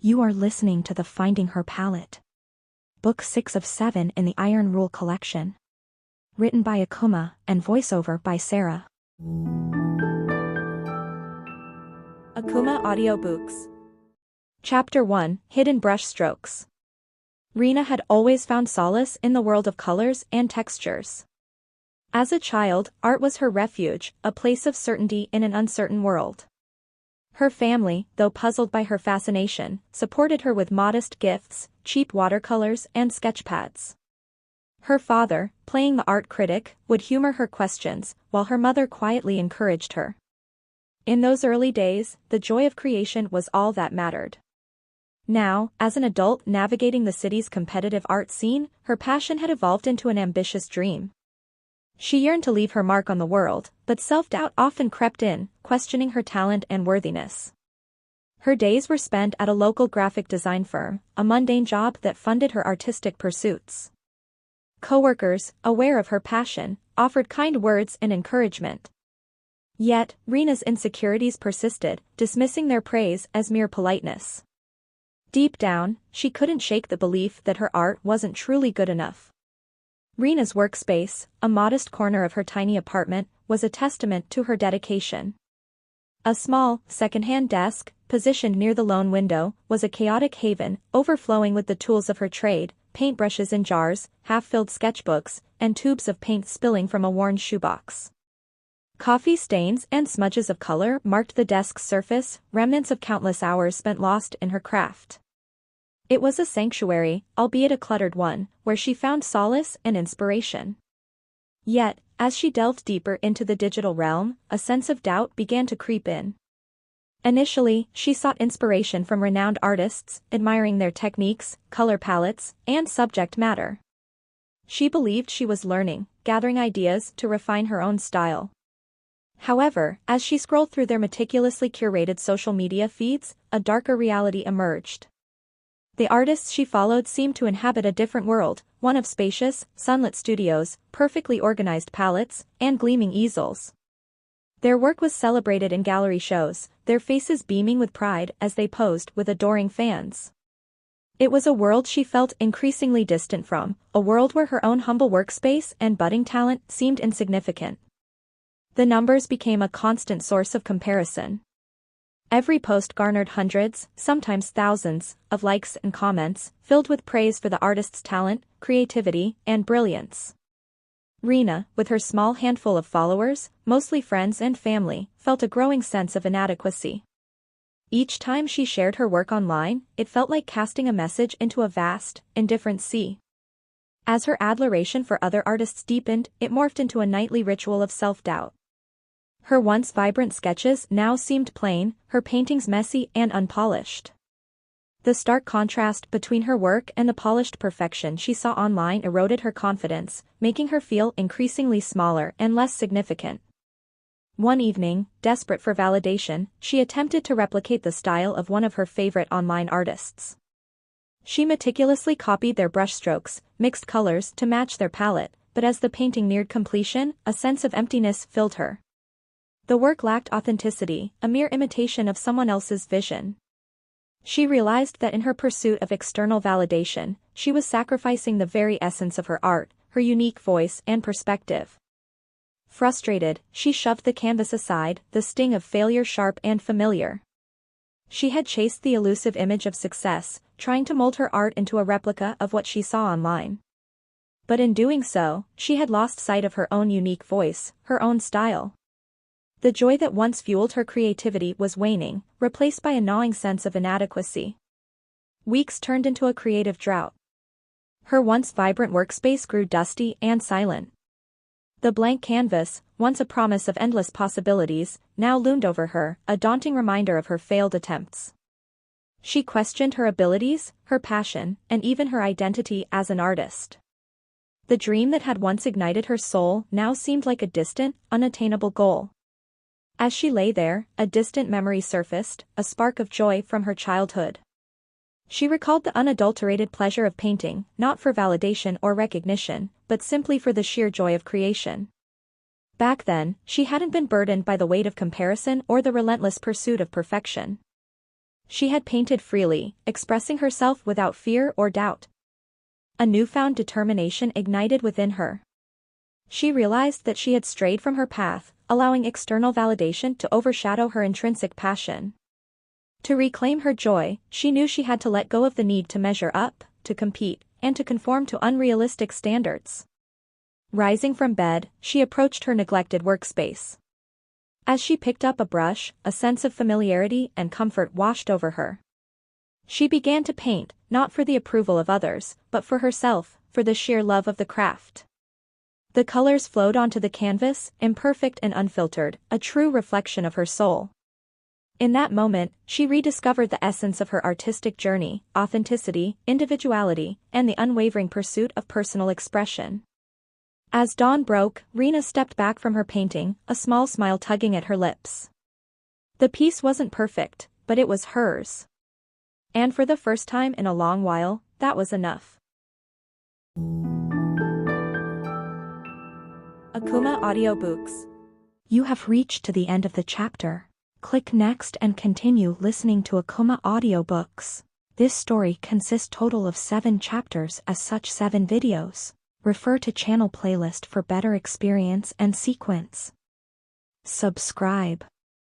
You are listening to the Finding Her Palette. Book 6 of 7 in the Iron Rule collection. Written by Akumah and voiceover by Sara. Akumah Audiobooks. Chapter 1, Hidden Brushstrokes. Rena had always found solace in the world of colors and textures. As a child, art was her refuge, a place of certainty in an uncertain world. Her family, though puzzled by her fascination, supported her with modest gifts, cheap watercolors and sketchpads. Her father, playing the art critic, would humor her questions, while her mother quietly encouraged her. In those early days, the joy of creation was all that mattered. Now, as an adult navigating the city's competitive art scene, her passion had evolved into an ambitious dream. She yearned to leave her mark on the world, but self-doubt often crept in, questioning her talent and worthiness. Her days were spent at a local graphic design firm, a mundane job that funded her artistic pursuits. Coworkers, aware of her passion, offered kind words and encouragement. Yet, Rena's insecurities persisted, dismissing their praise as mere politeness. Deep down, she couldn't shake the belief that her art wasn't truly good enough. Rena's workspace, a modest corner of her tiny apartment, was a testament to her dedication. A small, second-hand desk, positioned near the lone window, was a chaotic haven, overflowing with the tools of her trade, paintbrushes in jars, half-filled sketchbooks, and tubes of paint spilling from a worn shoebox. Coffee stains and smudges of color marked the desk's surface, remnants of countless hours spent lost in her craft. It was a sanctuary, albeit a cluttered one, where she found solace and inspiration. Yet, as she delved deeper into the digital realm, a sense of doubt began to creep in. Initially, she sought inspiration from renowned artists, admiring their techniques, color palettes, and subject matter. She believed she was learning, gathering ideas to refine her own style. However, as she scrolled through their meticulously curated social media feeds, a darker reality emerged. The artists she followed seemed to inhabit a different world, one of spacious, sunlit studios, perfectly organized palettes, and gleaming easels. Their work was celebrated in gallery shows, their faces beaming with pride as they posed with adoring fans. It was a world she felt increasingly distant from, a world where her own humble workspace and budding talent seemed insignificant. The numbers became a constant source of comparison. Every post garnered hundreds, sometimes thousands, of likes and comments, filled with praise for the artist's talent, creativity, and brilliance. Rena, with her small handful of followers, mostly friends and family, felt a growing sense of inadequacy. Each time she shared her work online, it felt like casting a message into a vast, indifferent sea. As her adoration for other artists deepened, it morphed into a nightly ritual of self-doubt. Her once vibrant sketches now seemed plain, her paintings messy and unpolished. The stark contrast between her work and the polished perfection she saw online eroded her confidence, making her feel increasingly smaller and less significant. One evening, desperate for validation, she attempted to replicate the style of one of her favorite online artists. She meticulously copied their brushstrokes, mixed colors to match their palette, but as the painting neared completion, a sense of emptiness filled her. The work lacked authenticity, a mere imitation of someone else's vision. She realized that in her pursuit of external validation, she was sacrificing the very essence of her art, her unique voice and perspective. Frustrated, she shoved the canvas aside, the sting of failure sharp and familiar. She had chased the elusive image of success, trying to mold her art into a replica of what she saw online. But in doing so, she had lost sight of her own unique voice, her own style. The joy that once fueled her creativity was waning, replaced by a gnawing sense of inadequacy. Weeks turned into a creative drought. Her once vibrant workspace grew dusty and silent. The blank canvas, once a promise of endless possibilities, now loomed over her, a daunting reminder of her failed attempts. She questioned her abilities, her passion, and even her identity as an artist. The dream that had once ignited her soul now seemed like a distant, unattainable goal. As she lay there, a distant memory surfaced, a spark of joy from her childhood. She recalled the unadulterated pleasure of painting, not for validation or recognition, but simply for the sheer joy of creation. Back then, she hadn't been burdened by the weight of comparison or the relentless pursuit of perfection. she had painted freely, expressing herself without fear or doubt. A newfound determination ignited within her. She realized that she had strayed from her path, allowing external validation to overshadow her intrinsic passion. To reclaim her joy, she knew she had to let go of the need to measure up, to compete, and to conform to unrealistic standards. Rising from bed, she approached her neglected workspace. As she picked up a brush, a sense of familiarity and comfort washed over her. She began to paint, not for the approval of others, but for herself, for the sheer love of the craft. The colors flowed onto the canvas, imperfect and unfiltered, a true reflection of her soul. In that moment, she rediscovered the essence of her artistic journey, authenticity, individuality, and the unwavering pursuit of personal expression. As dawn broke, Rena stepped back from her painting, a small smile tugging at her lips. The piece wasn't perfect, but it was hers. And for the first time in a long while, that was enough. Akumah Audiobooks. You have reached to the end of the chapter. Click next and continue listening to Akumah Audiobooks. This story consists total of 7 chapters, as such 7 videos. Refer to channel playlist for better experience and sequence. Subscribe.